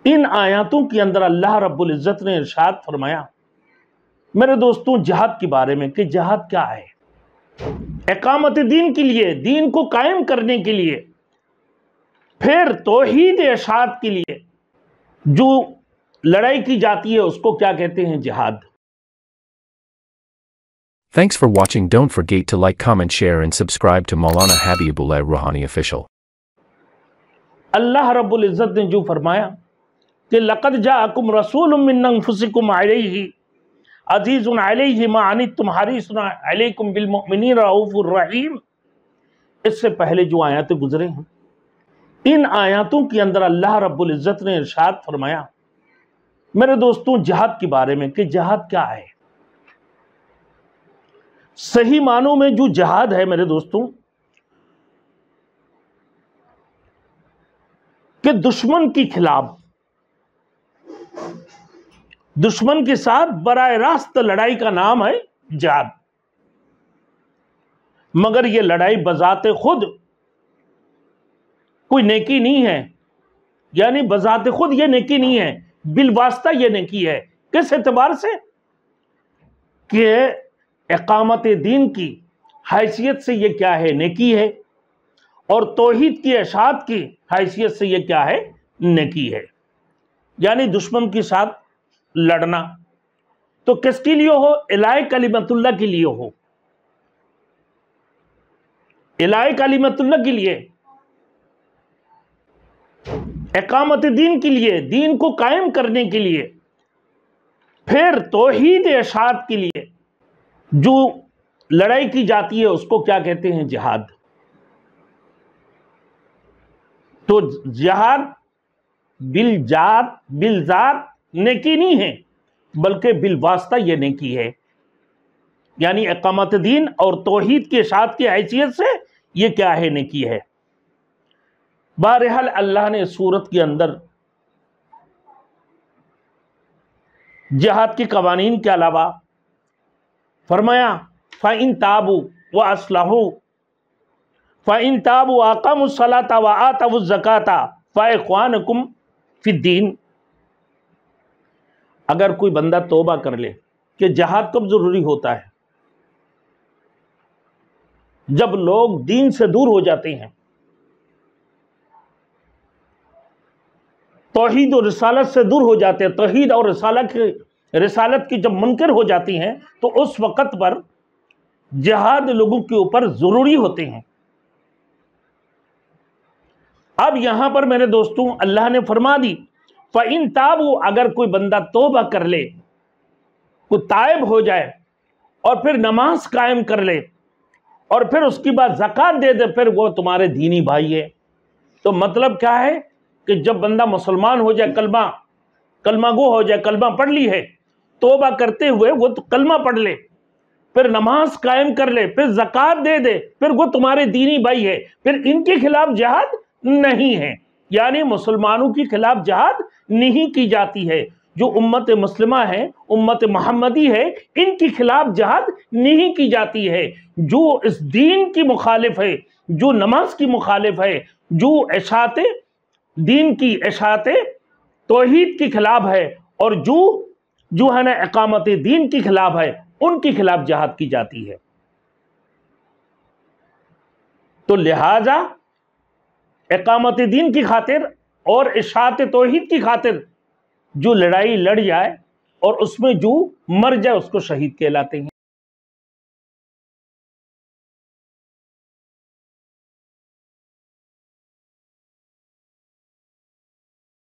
ان آیاتوں کے اندر اللہ رب العزت نے ارشاد فرمایا میرے دوستوں جہاد کے بارے میں کہ جہاد کیا ہے؟ اقامت دین کے لیے، دین کو قائم کرنے کے لیے، پھر توحید اشاعت کے لیے جو لڑائی کی جاتی ہے اس کو کیا کہتے ہیں؟ جہاد۔ Thanks for watching. Don't forget to like, comment, share and subscribe to Maulana Habibullah Rouhani Official. اللہ رب العزت نے جو فرمایا کہ لَقَدْ جَاءَكُمْ رَسُولٌ مِّنْ أَنفُسِكُمْ عَلَيْهِ عَزِيزٌ عَلَيْهِ مَا عَنِتُّمْ حَرِيصٌ عَلَيْكُمْ بِالْمُؤْمِنِينَ رَءُوفٌ رَحِيمٌ۔ اس سے پہلے جو آیاتیں گزرے ہیں ان آیاتوں کے اندر اللہ رب العزت نے ارشاد فرمایا میرے دوستوں جہاد کے بارے میں کہ جہاد کیا ہے؟ صحیح معنوں میں جو جہاد ہے میرے دوستوں کہ دشمن کے خلاف، دشمن کے ساتھ براہ راست لڑائی کا نام ہے جہاد۔ مگر یہ لڑائی بذات خود کوئی نیکی نہیں ہے، یعنی بذات خود یہ نیکی نہیں ہے، بالواسطہ یہ نیکی ہے۔ کس اعتبار سے؟ کہ اقامت دین کی حیثیت سے یہ کیا ہے؟ نیکی ہے، اور توحید کی اشاعت کی حیثیت سے یہ کیا ہے؟ نیکی ہے۔ یعنی دشمن کے ساتھ لڑنا تو کس کے لیے ہو؟ الہ کلمت اللہ کے لیے ہو، الہ کلمت اللہ کے لیے، اقامت دین کے لیے، دین کو قائم کرنے کے لیے، پھر توحید اشاعت کے لیے جو لڑائی کی جاتی ہے اس کو کیا کہتے ہیں؟ جہاد۔ تو جہاد بالذات نیکی نہیں ہے بلکہ بالواسطہ یہ نیکی ہے، یعنی اقامت دین اور توحید کی اشاعت کی حیثیت سے یہ کیا ہے؟ نیکی ہے۔ بہرحال اللہ نے سورت کے اندر جہاد کے قوانین کے علاوہ فرمایا فَإِن تَابُوا وَأَصْلَحُوا فَإِن تَابُوا وَأَقَامُوا الصَّلَاةَ وَآتَوُا الزَّكَاةَ فَإِخْوَانُكُمْ فِي الدِّينِ۔ اگر کوئی بندہ توبہ کر لے کہ جہاد کب ضروری ہوتا ہے؟ جب لوگ دین سے دور ہو جاتے ہیں، توحید اور رسالت سے دور ہو جاتے ہیں، توحید اور رسالت کی جب منکر ہو جاتی ہیں تو اس وقت پر جہاد لوگوں کے اوپر ضروری ہوتے ہیں۔ اب یہاں پر میرے دوستوں اللہ نے فرما دی فَإِن تَابُوا، اگر کوئی بندہ توبہ کر لے، کوئی تائب ہو جائے اور پھر نماز قائم کر لے اور پھر اس کی بعد زکوٰۃ دے دے، پھر وہ تمہارے دینی بھائی ہے۔ تو مطلب کیا ہے کہ جب بندہ مسلمان ہو جائے، کلمہ گو ہو جائے، کلمہ پڑھ لی ہے، توبہ کرتے ہوئے وہ کلمہ پڑھ لے، پھر نماز قائم کر لے، پھر زکوٰۃ دے دے، پھر وہ تمہارے دینی بھائی ہے، پھر ان کے خلاف جہاد نہیں ہے، یعنی مسلمانوں کے خلاف جہاد نہیں کی جاتی ہے۔ جو امت مسلمہ ہے، امت محمدی ہے، ان کے خلاف جہاد نہیں کی جاتی ہے۔ جو اس دین کی مخالف ہے، جو نماز کی مخالف ہے، جو اشاعت دین کی، اشاعت توحید کے خلاف ہے، اور جو ہے نا اقامت دین کے خلاف ہے، ان کے خلاف جہاد کی جاتی ہے۔ تو لہذا اقامت دین کی خاطر اور اشاعت توحید کی خاطر جو لڑائی لڑ جائے اور اس میں جو مر جائے اس کو شہید کہلاتے ہیں۔